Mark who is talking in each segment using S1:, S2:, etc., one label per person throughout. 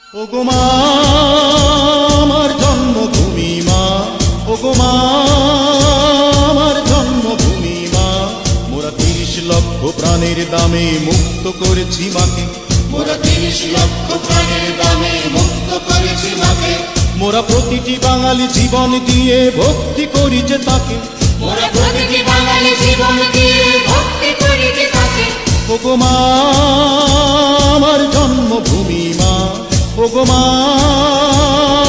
S1: ওগো মা আমার জন্মভূমি মা, ওগো মা আমার জন্মভূমি মা, মোরা ৩০ লক্ষ প্রাণের দামে মুক্ত করেছি মাকে,
S2: মোরা ৩০ লক্ষ প্রাণের দামে মুক্ত করেছি মাকে,
S1: মোরা প্রতিটি বাঙালি জীবন দিয়ে ভক্তি করি যে তাকে,
S2: মোরা প্রতিটি বাঙালি জীবন দিয়ে ভক্তি করি যে তাকে।
S1: ওগো মা আমার জন্মভূমি মা, ওগো মা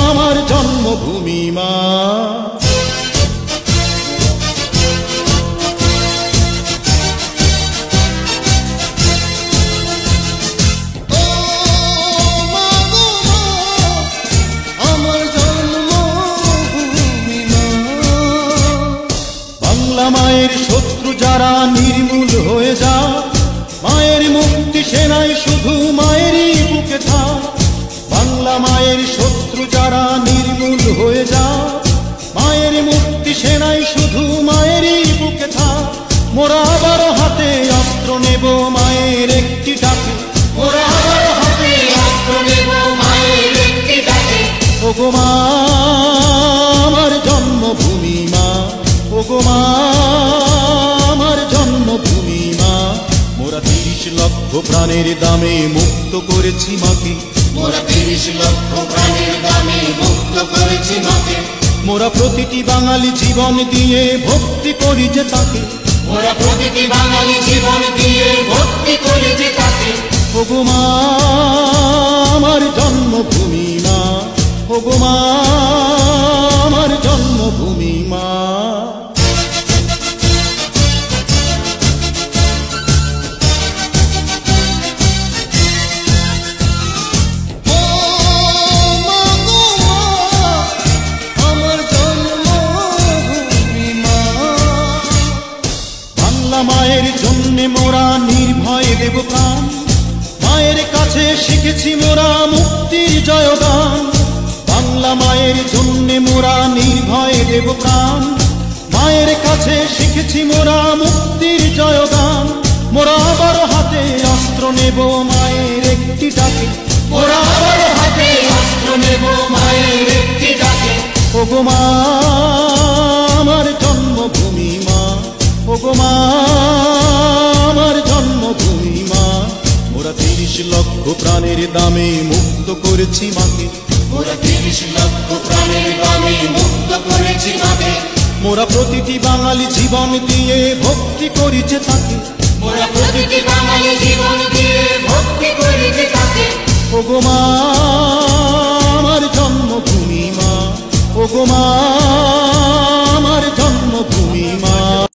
S1: আমার জন্মভূমি মা। বাংলা মায়ের শত্রু যারা নির্মূল হয়ে যা, মায়ের মুক্তি সেনায় শুধু মায়েরই বুকে থাক। বাংলা মায়ের শত্রু যারা নির্মূল হয়ে যা, মায়ের মুক্তি সেনায় শুধু মায়েরই বুকে থাক। মোরা আবার হাতে অস্ত্র নেব মায়ের একটি ডাকে,
S2: মোরা আবার হাতে অস্ত্র নেব মায়ের একটি ডাকে।
S1: ওগো মা আমার জন্মভূমি মা, ওগো মা আমার জন্মভূমি মা, মোরা ৩০ লক্ষ প্রাণের দামে মুক্ত করেছি মাকে,
S2: মোরা ৩০ লক্ষ প্রাণের দামে মুক্ত করেছি মাকে,
S1: মোরা প্রতিটি বাঙালি জীবন দিয়ে ভক্তি করি যে তাকে,
S2: মোরা প্রতিটি বাঙালি জীবন দিয়ে ভক্তি করি যে তাকে।
S1: ওগো মা আমার জন্মভূমি মা, ওগো মা আমার জন্মভূমি মা। মায়ের জন্যে মোরা নির্ভয়ে দেব প্রাণ, মায়ের কাছে শিখেছি মোরা মুক্তির জয়গান। বাংলা মায়ের জন্যে মোরা নির্ভয়ে দেব প্রাণ, মায়ের কাছে শিখেছি মোরা মুক্তির জয়গান। মোরা আবার হাতে অস্ত্র নেব মায়ের একটি ডাকে,
S2: মোরা আবার হাতে অস্ত্র নেব মায়ের একটি ডাকে।
S1: ওগো মা আমার জন্মভূমি মা, ওগো মা আমার জন্মভূমি মা, মোরা ৩০ লক্ষ প্রাণের দামে মুক্ত করেছি মাকে,
S2: মোরা ৩০ লক্ষ প্রাণের দামে মুক্ত করেছি মাকে,
S1: মোরা প্রতিটি বাঙালি জীবন দিয়ে ভক্তি করি যে তাকে,
S2: মোরা প্রতিটি বাঙালি জীবন দিয়ে ভক্তি করি যে তাকে।
S1: ওগো মা আমার জন্মভূমি মা, ওগো মা